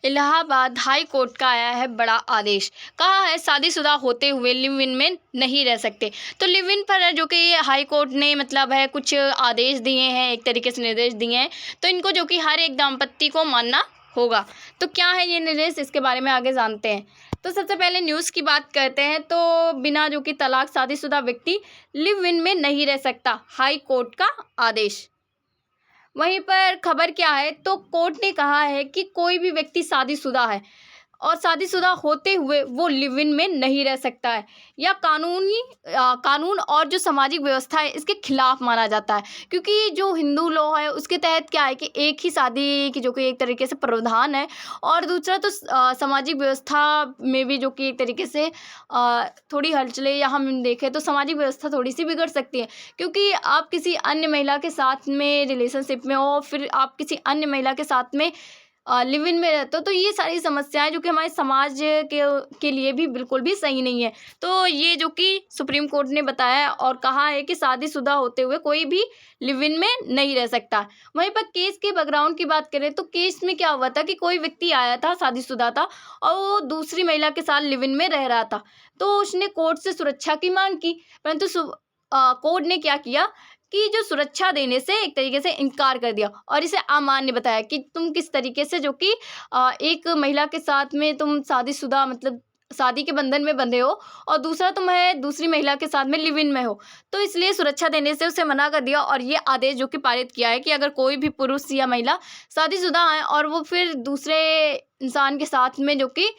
Allahabad high court का आया है बड़ा आदेश। कहा है शादीशुदा होते हुए लिव इन में नहीं रह सकते। तो लिव इन पर जो कि हाई कोर्ट ने मतलब है कुछ आदेश दिए हैं, एक तरीके से निर्देश दिए हैं, तो इनको जो कि हर एक दाम्पत्य को मानना होगा। तो क्या है ये निर्देश, इसके बारे में आगे जानते हैं। तो सबसे पहले न्यूज़ की बात करते हैं। तो बिना जो कि तलाक शादीशुदा व्यक्ति लिव इन में नहीं रह सकता, हाई कोर्ट का आदेश। वहीं पर खबर क्या है, तो कोर्ट ने कहा है कि कोई भी व्यक्ति शादीशुदा है और शादीशुदा होते हुए वो लिव इन में नहीं रह सकता है या कानून और जो सामाजिक व्यवस्था है इसके खिलाफ माना जाता है। क्योंकि जो हिंदू लॉ है उसके तहत क्या है कि एक ही शादी की जो कि एक तरीके से प्रावधान है, और दूसरा तो सामाजिक व्यवस्था में भी जो कि एक तरीके से थोड़ी हलचलें या हम देखें तो सामाजिक व्यवस्था थोड़ी सी बिगड़ सकती है। क्योंकि आप किसी अन्य महिला के साथ में रिलेशनशिप में हो, फिर आप किसी अन्य महिला के साथ में लिव इन में रहते हो, तो ये सारी समस्याएं जो कि हमारे समाज के लिए भी बिल्कुल भी सही नहीं है। तो ये जो कि सुप्रीम कोर्ट ने बताया और कहा है कि शादीशुदा होते हुए कोई भी लिव इन में नहीं रह सकता। वहीं पर केस के बैकग्राउंड की बात करें तो केस में क्या हुआ था कि कोई व्यक्ति आया था, शादीशुदा था और वो दूसरी महिला के साथ लिव इन में रह रहा था। तो उसने कोर्ट से सुरक्षा की मांग की, परंतु कोर्ट ने क्या किया कि जो सुरक्षा देने से एक तरीके से इनकार कर दिया और इसे अमान्य बताया कि तुम किस तरीके से जो कि एक महिला के साथ में तुम शादीशुदा मतलब शादी के बंधन में बंधे हो और दूसरा तुम है दूसरी महिला के साथ में लिव इन में हो, तो इसलिए सुरक्षा देने से उसे मना कर दिया। और ये आदेश जो कि पारित किया है कि अगर कोई भी पुरुष या महिला शादीशुदा है और वो फिर दूसरे इंसान के साथ में जो कि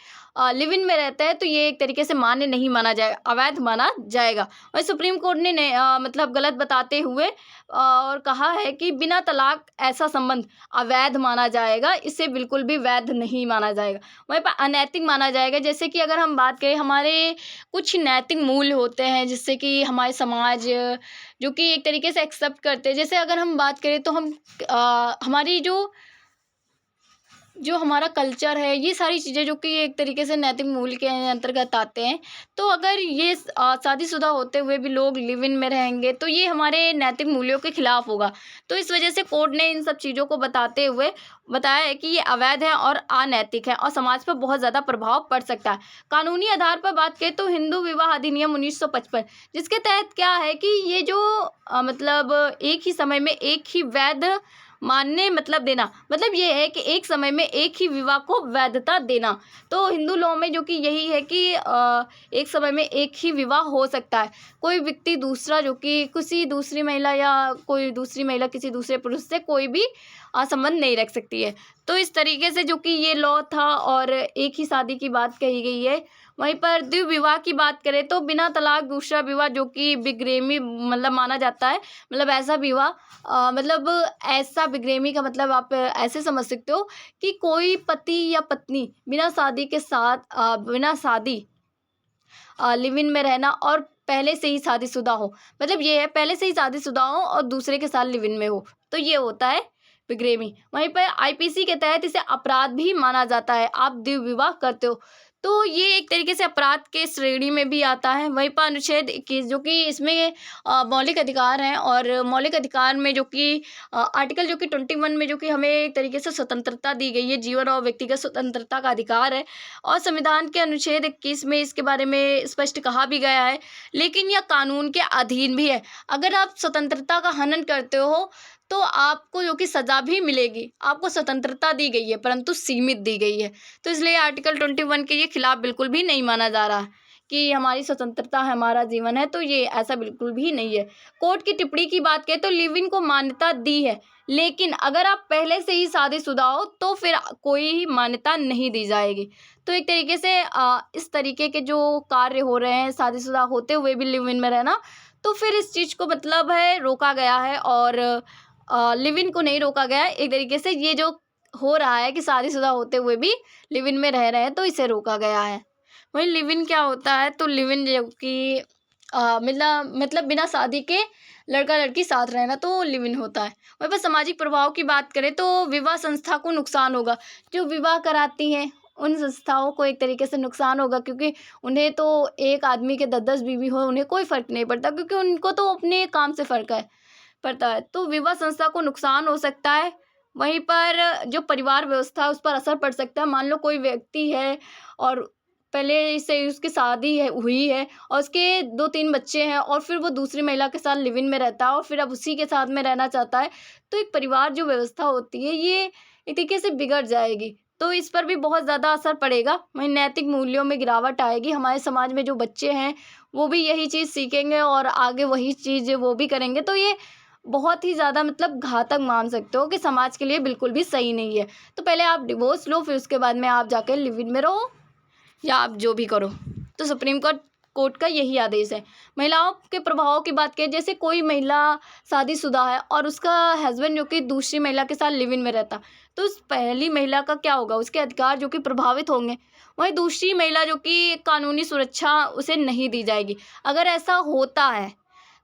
लिव इन में रहता है, तो ये एक तरीके से मान्य नहीं माना जाएगा, अवैध माना जाएगा। और सुप्रीम कोर्ट ने मतलब गलत बताते हुए और कहा है कि बिना तलाक ऐसा संबंध अवैध माना जाएगा, इसे बिल्कुल भी वैध नहीं माना जाएगा, वहीं पर अनैतिक माना जाएगा। जैसे कि अगर हम बात करें, हमारे कुछ नैतिक मूल्य होते हैं जिससे कि हमारे समाज जो कि एक तरीके से एक्सेप्ट करते हैं। जैसे अगर हम बात करें तो हम हमारी जो हमारा कल्चर है, ये सारी चीज़ें जो कि एक तरीके से नैतिक मूल्य के अंतर्गत आते हैं। तो अगर ये शादीशुदा होते हुए भी लोग लिव इन में रहेंगे तो ये हमारे नैतिक मूल्यों के खिलाफ होगा। तो इस वजह से कोर्ट ने इन सब चीज़ों को बताते हुए बताया है कि ये अवैध है और अनैतिक है और समाज पर बहुत ज़्यादा प्रभाव पड़ सकता है। कानूनी आधार पर बात करें तो हिंदू विवाह अधिनियम 1955, जिसके तहत क्या है कि ये जो मतलब एक ही समय में एक ही वैध मानने मतलब देना, मतलब ये है कि एक समय में एक ही विवाह को वैधता देना। तो हिंदू लॉ में जो कि यही है कि एक समय में एक ही विवाह हो सकता है। कोई व्यक्ति दूसरा जो कि किसी दूसरी महिला या कोई दूसरी महिला किसी दूसरे पुरुष से कोई भी संबंध नहीं रख सकती है। तो इस तरीके से जो कि ये लॉ था और एक ही शादी की बात कही गई है। वहीं पर द्विविवाह विवाह की बात करें तो बिना तलाक दूसरा विवाह जो कि बिग्रेमी मतलब माना जाता है। मतलब ऐसा विवाह मतलब ऐसा बिग्रेमी का मतलब आप ऐसे समझ सकते हो कि कोई पति या पत्नी बिना शादी के साथ बिना शादी लिव इन में रहना और पहले से ही शादीशुदा हो, मतलब ये है पहले से ही शादीशुदा हो और दूसरे के साथ लिव इन में हो, तो ये होता है बिग्रेमी। वहीं पर आईपीसी के तहत इसे अपराध भी माना जाता है, आप द्विविवाह विवाह करते हो तो ये एक तरीके से अपराध के श्रेणी में भी आता है। वहीं पर अनुच्छेद 21 जो कि इसमें मौलिक अधिकार हैं और मौलिक अधिकार में जो कि आर्टिकल जो कि 21 में जो कि हमें एक तरीके से स्वतंत्रता दी गई है, जीवन और व्यक्तिगत स्वतंत्रता का अधिकार है और संविधान के अनुच्छेद 21 में इसके बारे में स्पष्ट कहा भी गया है। लेकिन यह कानून के अधीन भी है। अगर आप स्वतंत्रता का हनन करते हो तो आपको जो कि सज़ा भी मिलेगी। आपको स्वतंत्रता दी गई है परंतु सीमित दी गई है। तो इसलिए आर्टिकल 21 के ये खिलाफ बिल्कुल भी नहीं माना जा रहा है कि हमारी स्वतंत्रता है, हमारा जीवन है, तो ये ऐसा बिल्कुल भी नहीं है। कोर्ट की टिप्पणी की बात करें तो लिव इन को मान्यता दी है, लेकिन अगर आप पहले से ही शादीशुदा हो तो फिर कोई मान्यता नहीं दी जाएगी। तो एक तरीके से इस तरीके के जो कार्य हो रहे हैं शादीशुदा होते हुए भी लिव इन में रहना, तो फिर इस चीज़ को मतलब है रोका गया है और लिव इन को नहीं रोका गया है। एक तरीके से ये जो हो रहा है कि शादीशुदा होते हुए भी लिव इन में रह रहे हैं तो इसे रोका गया है। वहीं लिव इन क्या होता है, तो लिव इन जो कि मतलब बिना शादी के लड़का लड़की साथ रहना तो लिव इन होता है। वहीं पर सामाजिक प्रभाव की बात करें तो विवाह संस्था को नुकसान होगा। जो विवाह कराती हैं उन संस्थाओं को एक तरीके से नुकसान होगा, क्योंकि उन्हें तो एक आदमी के 10-10 बीवी हो उन्हें कोई फ़र्क नहीं पड़ता, क्योंकि उनको तो अपने काम से फ़र्क है पड़ता है। तो विवाह संस्था को नुकसान हो सकता है वहीं पर जो परिवार व्यवस्था है उस पर असर पड़ सकता है। मान लो कोई व्यक्ति है और पहले से उसकी शादी है हुई है और उसके 2-3 बच्चे हैं और फिर वो दूसरी महिला के साथ लिव इन में रहता है और फिर अब उसी के साथ में रहना चाहता है, तो एक परिवार जो व्यवस्था होती है ये एक तरीके से बिगड़ जाएगी। तो इस पर भी बहुत ज़्यादा असर पड़ेगा। वहीं नैतिक मूल्यों में गिरावट आएगी। हमारे समाज में जो बच्चे हैं वो भी यही चीज़ सीखेंगे और आगे वही चीज़ वो भी करेंगे। तो ये बहुत ही ज़्यादा मतलब घातक मान सकते हो कि समाज के लिए बिल्कुल भी सही नहीं है। तो पहले आप डिवोर्स लो, फिर उसके बाद में आप जाकर लिव इन में रहो या आप जो भी करो। तो सुप्रीम कोर्ट का यही आदेश है। महिलाओं के प्रभाव की बात करें, जैसे कोई महिला शादीशुदा है और उसका हस्बैंड जो कि दूसरी महिला के साथ लिव इन में रहता, तो उस पहली महिला का क्या होगा? उसके अधिकार जो कि प्रभावित होंगे। वहीं दूसरी महिला जो कि कानूनी सुरक्षा उसे नहीं दी जाएगी। अगर ऐसा होता है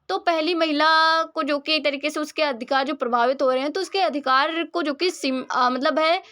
तो पहली महिला को जो कि एक तरीके से उसके अधिकार जो प्रभावित हो रहे हैं, तो उसके अधिकार को जो कि मतलब है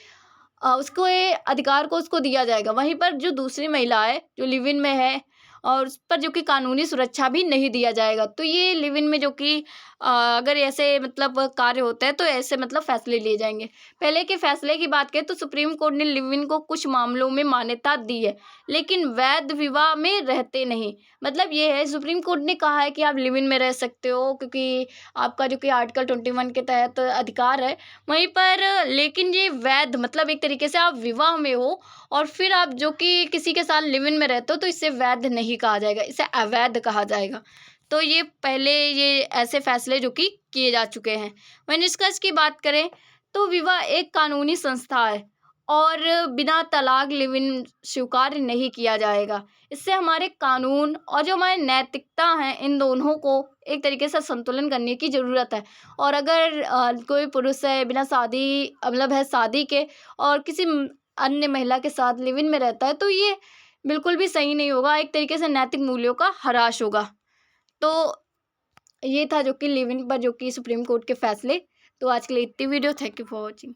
उसको ये अधिकार को उसको दिया जाएगा। वहीं पर जो दूसरी महिला है, जो लिव इन में है और उस पर जो कि कानूनी सुरक्षा भी नहीं दिया जाएगा। तो ये लिव इन में जो कि अगर ऐसे मतलब कार्य होता है, तो ऐसे मतलब फैसले लिए जाएँगे। पहले के फैसले की बात करें तो सुप्रीम कोर्ट ने लिव इन को कुछ मामलों में मान्यता दी है, लेकिन वैध विवाह में रहते नहीं। मतलब ये है, सुप्रीम कोर्ट ने कहा है कि आप लिव इन में रह सकते हो क्योंकि आपका जो कि आर्टिकल 21 के तहत अधिकार है। वहीं पर लेकिन ये वैध मतलब एक तरीके से आप विवाह में हो और फिर आप जो कि किसी के साथ लिव इन में रहते हो, तो इसे वैध नहीं कहा जाएगा, इसे अवैध कहा जाएगा। तो ये पहले ये ऐसे फैसले जो कि किए जा चुके हैं। वहीं निष्कर्ष की बात करें तो विवाह एक कानूनी संस्था है और बिना तलाक लिव इन स्वीकार्य नहीं किया जाएगा। इससे हमारे कानून और जो हमारी नैतिकता है, इन दोनों को एक तरीके से संतुलन करने की ज़रूरत है। और अगर कोई पुरुष है बिना शादी मतलब है शादी के और किसी अन्य महिला के साथ लिव इन में रहता है, तो ये बिल्कुल भी सही नहीं होगा। एक तरीके से नैतिक मूल्यों का ह्रास होगा। तो ये था जो कि लिव इन पर जो कि सुप्रीम कोर्ट के फैसले। तो आज के लिए इतनी video. Thank you for watching.